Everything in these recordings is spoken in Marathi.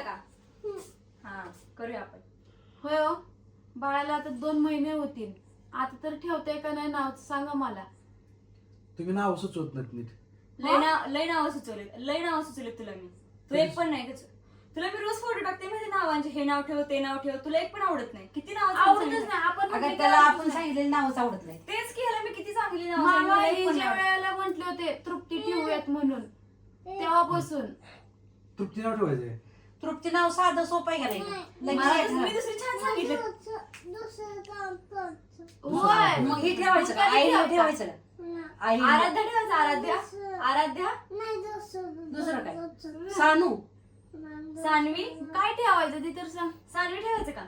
हा करूया आपण. होय हो, बाळाला आता 2 महिने होतील. आता तर ठेवताय का नाही नाव सांगा मला. तुम्ही नाव सुचवत नाहीत नीट. लय नाव सुचवले तुला मी. तू एक पण नाही का? तुला मी रोज फोटो टाकते म्हणजे नावांचे, हे नाव ठेव ते नाव ठेव, तुला एक पण आवडत नाही. किती नाव आवडतच नाही. आपण अगं त्याला आपण सांगितलेली नावच आवडत नाही. तेच की, ह्याला मी किती चांगली नाव मामा ज्या वेळेला म्हटले होते तृप्ती ठेवूयात म्हणून, तेव्हापासून तृप्ती नाव ठेवायचंय. तृप्ती नाव साधं सोपं आहे का नाही? मी दुसरी छान सांगितलं. होय. मग हे ठेवायचं का? आईला ठेवायचं का? आई आराध्या ठेवायचं. आराध्या दुसरं काय? सानू सान्वी. काय ठेवायचं ते तर सांग. सान्वी ठेवायचं का?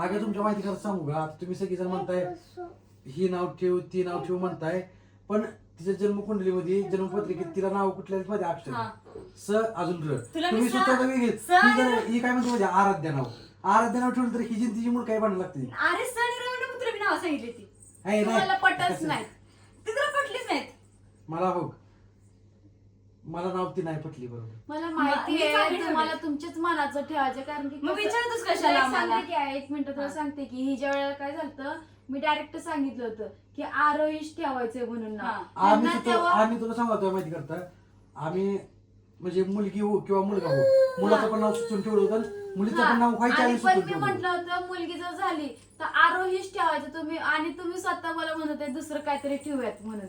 अगं तुमच्या माहिती करत सांगू का, आता तुम्ही सगळीजण म्हणताय ही नाव ठेव ती नाव ठेव म्हणताय, पण तिच्या जन्मकुंडलीमध्ये जन्मपत्रिकेत तिला नाव कुठल्याच मध्ये अक्षर स अजून र. तुम्ही स्वतः वेगळी ही काय म्हणतो म्हणजे आराध्या नाव ठेवलं तर ही तिची मूळ काय बनायला लागते. अरे सनी पुत्र मी नाव सांगितली ती. तुम्हाला पटच नाही. ती तुला पटलीच नाहीत. मला हो, मला नाव ती नाही पटली. बरोबर, मला माहिती आहे तुम्हाला तुमच्याच मनाचं ठेवायचं, कारण की मग विचारतोस कशाला आम्हाला? एक मिनिट तुला सांगते की ही ज्या वेळेला काय झालं, मी डायरेक्ट सांगितलं होतं की आरोहीश ठेवायचंय म्हणून नाव. आम्ही तुला सांगतो माहिती करता, आम्ही म्हणजे मुलगी हो किंवा मुलगा हो, मुलाचं पण नाव सुचवून ठेवलं होतं, मुलीचं पण नाव व्हायच्या आधी पण सुचवून मी ठेवलं म्हटलं होतं मुलगी जर झाली तर आरोहीश ठेवायचं तुम्ही, आणि तुम्ही स्वतः मला म्हणत आहे दुसरं काहीतरी ठेवूयात म्हणून.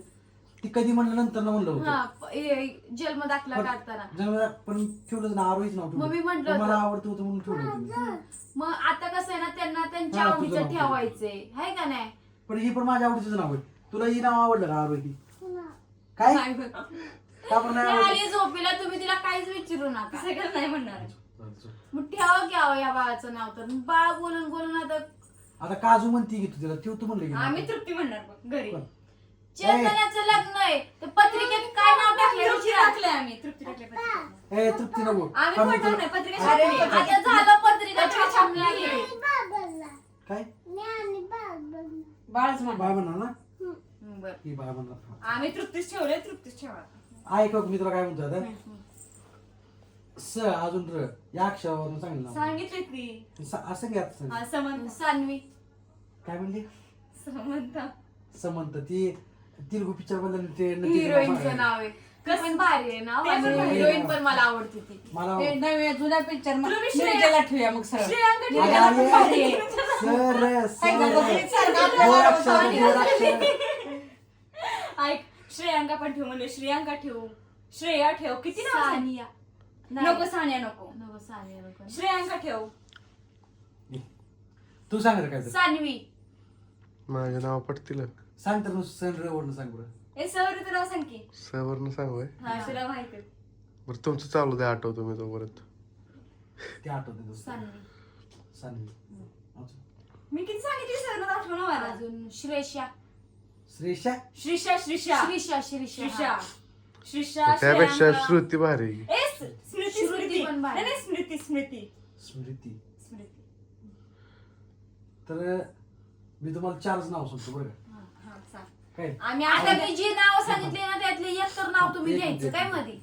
ती कधी म्हणलं नंतर ना म्हणलं होतं. जन्म दाखला काढताना पण ठेवलं ना आरोहीच नाव मग मी म्हटलं ठेवलं. मला आवडतं होतं म्हणून ठेवलं होतं. मग आता कसं आहे ना, त्यांना त्यांच्या हा, तुझं आवडीचं नाव ठेवायचंय, हाय का नाही? पण ही पण माझ्या आवडीचं नाव आहे. तुला ही नाव आवडलं का आरोही? काय का पण नाही ती आवडलं? आली झोपीला, तुम्ही तिला काहीच विचारू नका. सगळं नाही म्हणणार. मग ठेवा घ्यावं या बाळाचं नाव. तर बाळ बोलून बोलून आता काजू म्हणती की तू तिला ठेवतो म्हणलं की आम्ही तृप्ती म्हणणार बघ घरी. चेतनाचं लग्न आहे तर पत्रिकेत काय नाव टाकलं तृप्ती टाकलंय आम्ही. तृप्ती टाकलंय पत्रिकेत. ए तृप्ती नको. आम्ही खोटं नाही पत्रिका अरे, छापली. आता झालं पत्रिका छापली लागली. काय बाळच म्हण. बाळ म्हणणार ना, बरं. ही बाळ म्हणणार. आम्ही तृप्तीच ठेवले. तृप्तीच ठेवा. ऐक मी तुला काय म्हणतो आता, स अजून र या अक्षरावरून सांगितलं सांगितले ती. असं घ्या असं. हा, समंत. सान्वी. काय म्हणली? समंत. समंत. ती तेलगू पिक्चर मधलं ते हिरोईनचं नाव आहे. कसं भारी आहे नाव. ते पण भारी आहे. हिरोईन पण मला आवडते ती. मला ते नव्या जुन्या पिक्चर तुला मी श्रेया- निर्जला ठेवूया मग सरळ. श्रेयांका ठेव. निर्जला पण भारी आहे. ऐक, श्रेयांका पण ठेव म्हणजे श्रेयांका ठेवू. श्रेया ठेव. किती नाव सांग? सानिया. नको सानिया नको. नको सानिया नको. श्रेयांका ठेव. तू सांग रे काय तर. सान्वी. माझे नाव पटतील सांग तर सन र वरून सांग बरं. ए सर तुला सांग की. सवरनं सांगू हा तुला माहिती आहे. बरं तुमचं चालू द्या, आठवतो मी तोपर्यंत. ते आठवते दोस्त. सान्वी. सान्वी. अजून? मी किती सांगितली सर आठवण मला. अजून श्रेषा. श्रेषा. श्रीषा. श्रीषा. श्रीषा. श्रीषा. श्रीषा. श्रीषा. त्यापेक्षा श्रेयांका. श्रुती भारी आहे. ए स्मृती. श्रुती स्मृती पण भारी. नाही, नाही, स्मृती. स्मृती. स्मृती. स्मृती. तर मी तुम्हाला 4 नाव सांगतो बरं का. हा, सांग. काय आम्ही आता आता मी जी नाव सांगितली ना त्यातले एक तर नाव तुम्ही एक द्यायचं मिनिट. काय मध्ये.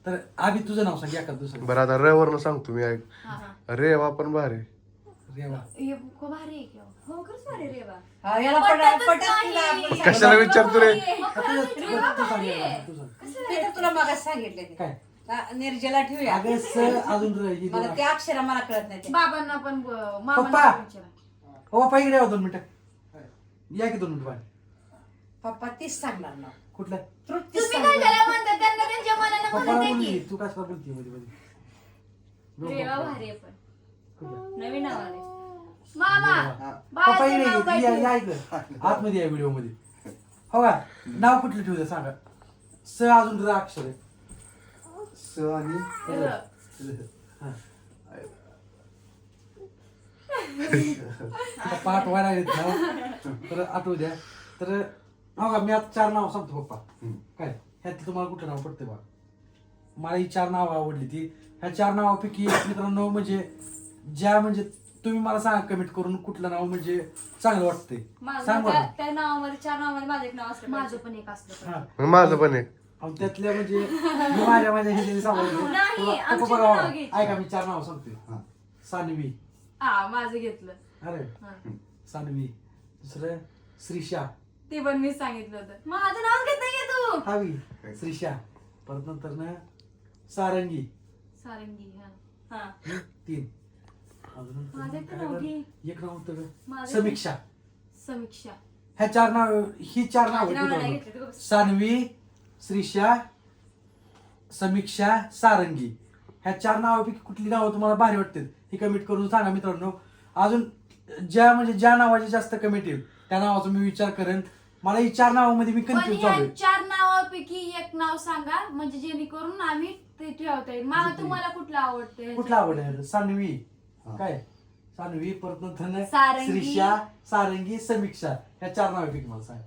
तर आधी तुझं नाव सांग एखाद दुसरं. बरं आता र वरनं सांगतो मी. ऐक, रेवा पण भारी. रेवा. हे खूप भारी आहे की हो. हो खरंच भारी रे बा. हा, याला पटतच पटत नाही. तिला आपण सांगितलं. कशाला विचारतो रे? तू सांग एखादं, तू सांग. ते तर तुला मागास सांगितले ते. काय हा, निर्जला ठेवूया. अगं स अजून र ही दोन मला ते अक्षर मला कळत नाही ते. बाबांना पण पप्पा. मामांना पण विचारा. हो पप्पा इकडे यावं 2 मिनिटं. या की 2 मिनिटं बाहेर. पप्पा तीच सांगणार ना. कुठलं? तृप्तीच तुम्ही काय सांगणार. त्याला म्हणता त्यांना त्यांच्या मनानं पप्पाला म्हणत आहे बोलली की. तू कशाला बोलती मध्ये मध्ये. रेवा भारी आहे पण. कुठलं? नवीन नाव आले. मामा पप्पा बाळाचं नाव काय इकडे ठेवू? या इकडं आतमध्ये या व्हिडिओ मध्ये. हो का नाव कुठलं ठेवू द्या सांगा. स अजून र अक्षर आहे. स आणि र. हा. पप्पा आठवायला येत ना तर आठवू द्या. तर हो का मी आता 4 नाव सांगतो पप्पा. काय ह्यात तुम्हाला कुठलं नाव पडते बा. मला ही 4 नाव आवडली ती. ह्या 4 नावापैकी एक मित्रांनो म्हणजे ज्या म्हणजे तुम्ही मला सांगा कमेंट करून कुठलं नाव म्हणजे चांगलं वाटतंय सांग माझं बरं. त्या नावामध्ये 4 नावामध्ये माझं एक नाव असलं माझं पण एक असलं हा. मग माझं पण एक. अहो, त्यातल्या म्हणजे मी माझ्या ह्याच्याने सांभाळतो. नाही, तुला- आमची नको पण बघा, नावं घ्यायची. ऐका मी 4 नाव सांगतोय. सान्वी, हा माझं घेतलं. अरे हा. सान्वी, दुसरं श्रीषा, ते पण मी सांगितलं होतं. माझं नाव घेत नाहीये तू. हावी, श्रीषा, परत नंतर ना सारंगी, सारंगी. हा. हा 3. अजून नंतर माझं मग एक काय नाव बरं? घे. एक नाव होतं का? माझं- समीक्षा. समीक्षा. ह्या 4 नाव, ही 4 नाव माझं नाव नाही घेतलं तू. सान्वी, श्रीषा, समीक्षा, सारंगी. ह्या 4 नावापैकी कुठली नावं तुम्हाला भारी वाटतात ही कमेंट करून सांगा मित्रांनो. अजून ज्या नावाचे जास्त कमेंट येईल त्या नावाचा मी विचार करेन. मला ही 4 नावामध्ये मी पण कन्फ्युज या झालोय. 4 नावापैकी एक नाव सांगा म्हणजे जेणेकरून आम्ही ते ठेवता येईल. मला तुम्हाला कुठलं आवडतं? कुठला आवड सान्वी, काय सान्वी, परत नंतर सारंगी. श्रीषा, सारंगी, समीक्षा. ह्या 4 नावापैकी मला सांग.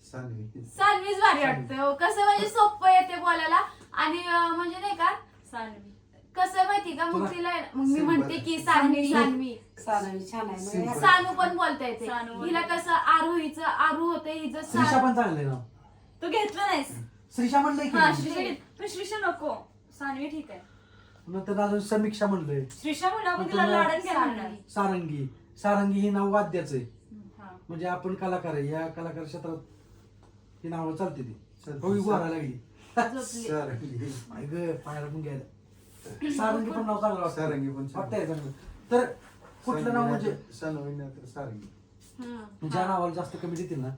सान्वीच भारी वाटतं. कसं म्हणजे सोपं येते बोलायला आणि म्हणजे नाही का सान्वी. कसं माहिती का मग तिला मग मी म्हणते की सान्वी सान्वी. सानवी छान आहे म्हणजे सानू पण बोलता येते. सानू हिला कसं आरोहीचं आरू होते हिचं श्रीषा पण चांगलं आहे नाव. तू घेतलं नाहीस. श्रीषा म्हणलंय हा की श्रीषा घे. पण श्रीषा नको. सान्वी ठीक आहे. नंतर अजून समीक्षा म्हणलंय. श्रीषा म्हणलं आपण तिला लाडन काय म्हणणार. सारंगी, सारंगी ही नाव वाद्याचं आहे. हा. म्हणजे आपण कलाकार आहे, या कलाकार क्षेत्रात ही नावं चालते ती. होई गोरा लागली. झोपली. आई ग पायाला पण घ्यायला. सारंगी पण नाव चांगलं वाटतं. सारंगी पण छान. वाटतंय चांगलं. तर कुठलं नाव म्हणजे सारंगी. हं. ज्या नावाला जास्त कमी देतील ना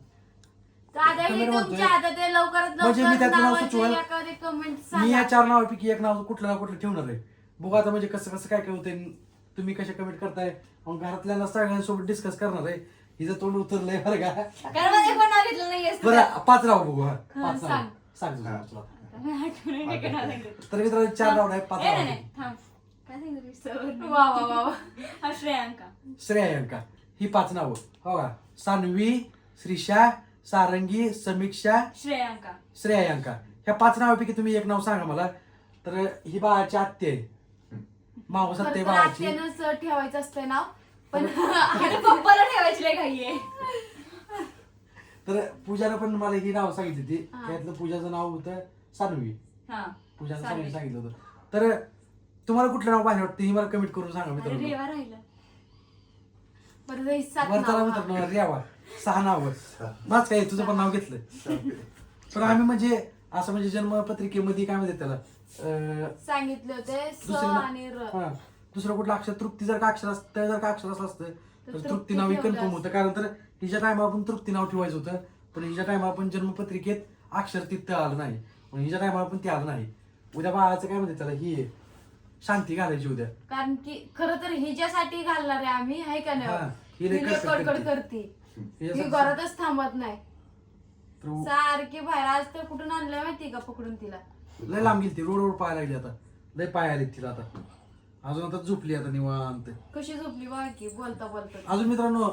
तर आता हे कमेंट म्हणतोय. तुमच्या हातात आहे. लवकरात म्हणजे मी लवकर त्यातलं नाव नावाचे सुचवेल. एखादे कमेंट मी या सांगा. 4 नावापैकी एक नाव कुठलं ना कुठलं ठेवणार आहे. बघू आता म्हणजे कसं कसं काय काय होतंय. तुम्ही कशा कमेंट करताय मग घरातल्या सगळ्यांसोबत डिस्कस करणार आहे. हिचं तोंड उतरलंय बरं का. कारण माझं एक पण नाव घेतलं नाहीयेस तू. बरं 5 नाव बघू. हा 5 नाव सांग. सांग तुला. मी आठवण नाही काय नाव सांगितलं. तर मित्रांनो 4 नाव आहे 5 ए, नाही नाव नाही थांब. काय सांगितलं सर? वा वा वा वा. हा श्रेयांका. श्रेयांका ही 5 नावं हो का. सान्वी, श्रीषा, सारंगी, समीक्षा, श्रेयांका. श्रेयांका. ह्या 5 नावापैकी तुम्ही एक नाव सांगा मला. तर ही बाळाची आत्या आहे. मावस खरं आत्या तर बाळाची. आत्यानंच ठेवायचं असतं नाव पण आणि पप्पाला ठेवायची लय घाई आहे. तर पूजानं पण मला ही नाव सांगितली ती. हा. त्यातलं पूजाचं नाव होतं सान्वी. हा. पूजानं सान्वी. सांगितलं होतं. तर तुम्हाला कुठलं नाव भारी वाटतं ही मला कमेंट करून सांगा अरे मित्रांनो. रेवा राहिला. परत हे 7 बरं चला नाव. मित्रांनो रेवा 6 नाव. माझ काय तुझं पण नाव घेतलं. पण आम्ही म्हणजे असं म्हणजे जन्मपत्रिकेमध्ये काय म्हणतात त्याला सांगितले होते स दुसरं ना- आणि र. हा. दुसरं कुठलं अक्षर तृप्ती जर का अक्षर असतं जर का अक्षर असलं असतं तर तृप्ती तृप्ती नाव ठेवलं कन्फर्म होतं. असतं. कारण तर हिच्या टायमाला आपण तृप्ती नाव ठेवायचं होतं. पण हिच्या टायमाला आपण जन्मपत्रिकेत अक्षर तिथं आलं नाही. पण हिच्या टायमाला पण ते आलं नाही. उद्या बाळाचं काय म्हणते त्याला ही आहे. शांती घालायची उद्या. कारण की खरं तर हिच्यासाठी घालणार आहे आम्ही हाय का हा, नाही. ही लय ही लय कटकट कडकड करते. करते. ही हिच्यासाठी- घरातच थांबत नाही. तर सारखी बाहेर आज तर कुठून आणलं माहिती का पकडून तिला. लय लांब गेली ती. रोड पाय लागली आता. लय पाय आले तिला आता. अजून आता झोपली आता निवांत. कशी झोपली बघा की बोलता बोलता. अजून मित्रांनो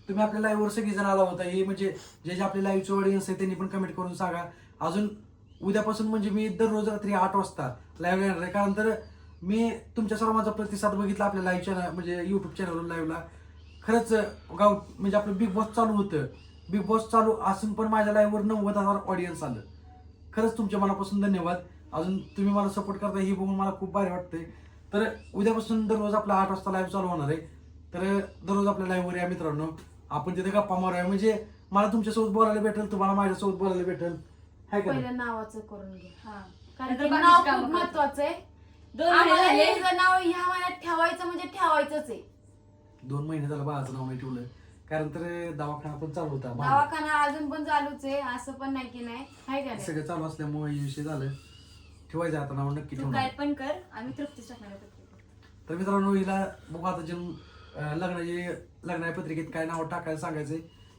तुम्ही आपल्या लाईव्हवर सगळी जण आला होता. हे म्हणजे जे जे आपले लाईव्हचे ऑडियन्स आहे त्यांनी पण कमेंट करून सांगा. अजून उद्यापासून म्हणजे मी दररोज रात्री 8 वाजता लाईव्ह येणार आहे. कारण तर मी तुमच्या सर्वांचा प्रतिसाद बघितला आपल्या लाईव्ह चॅनल म्हणजे युट्यूब चॅनलवर लाईव्हला. खरंच गाव म्हणजे आपलं बिग बॉस चालू होतं. बिग बॉस चालू असून पण माझ्या लाईव्हवर 90,000 ऑडियन्स आलं. खरंच तुमच्या मनापासून धन्यवाद. अजून तुम्ही मला सपोर्ट करता हे बघून मला खूप भारी वाटतंय. तर उद्यापासून दररोज आपला 8 वाजता लाईव्ह चालू होणार आहे. तर दररोज आपल्या लाईव्हवर या मित्रांनो. आपण तिथे गप्पा मारूया. म्हणजे मला तुमच्यासोबत बोलायला भेटेल, तुम्हाला माझ्यासोबत बोलायला भेटेल. हाय का नाही? पहिल्या नावाचं करून घे. हा. कारण नंतर की बाकीची नाव कामं खूप करतो. महत्वाचं आहे. 2 महिने आम्हाला झाले. हे नाव ह्या महिन्यात ठेवायचं म्हणजे ठेवायचंच आहे. 2 महिने झालं बाळाचं नाव नाही ठेवलं. कारण तर दवाखाना पण चालू होता. दवाखाना अजून पण चालूच आहे असं पण नाही की नाही हाय का नाही. सगळं चालू असल्यामुळे हे विषय झालं. ठेवायचं आता नाव नक्की तू ठेवणार. काय पण कर आम्ही तृप्तीच टाकणार आहे. तर मित्रांनो हिला बघू आता लग्नाच्या पत्रिकेत काय नाव टाकायला सांगायचंय.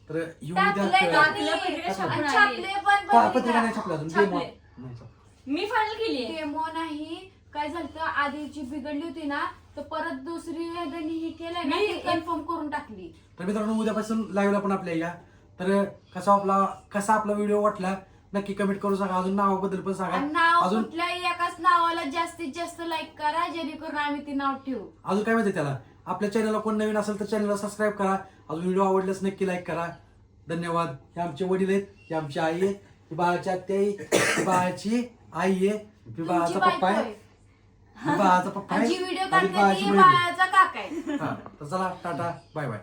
तर ही उद्या टाकलंय ना. आपल्या पत्रिका छापून आणि आली. छापले पण पत्रिका पत्रिका. नाही छापल्या अजून. छापले. डेमो नाही छापल्या. मी फायनल केली आहे. डेमो नाही काय झालं आधीची बिघडली होती ना तर परत दुसरी वेदांनी हे केलंय ना मी ती कन्फर्म करून टाकली. तर मित्रांनो उद्यापासून लाईव्हला पण आपल्या या. तर कसा आपला व्हिडिओ वाटला नक्की कमेंट करून सांगा. अजून नावाबद्दल पण आणि सांगा. नाव अजून कुठल्याही एकाच नावाला जास्तीत जास्त लाईक करा जेणेकरून आम्ही ते नाव ठेवू. अजून काय माहिती त्याला आपल्या चॅनलला कोण नवीन असेल तर चॅनलला सबस्क्राईब करा. अजून व्हिडिओ आवडल्यास नक्की लाईक करा. धन्यवाद. हे आमचे वडील आहेत, हे आमची आई आहे, ही बाळाची आत्या आहे, ही बाळाची आई आहे, ही बाळाचा तुमची पप्पा आहे, बायको आहे. ही बाळाचा पप्पा आणि आहे जी व्हिडिओ आणि काढते बाळाची ती बहीण आहे. बाळाचा काका आहे. हा तर चला टाटा बाय बाय.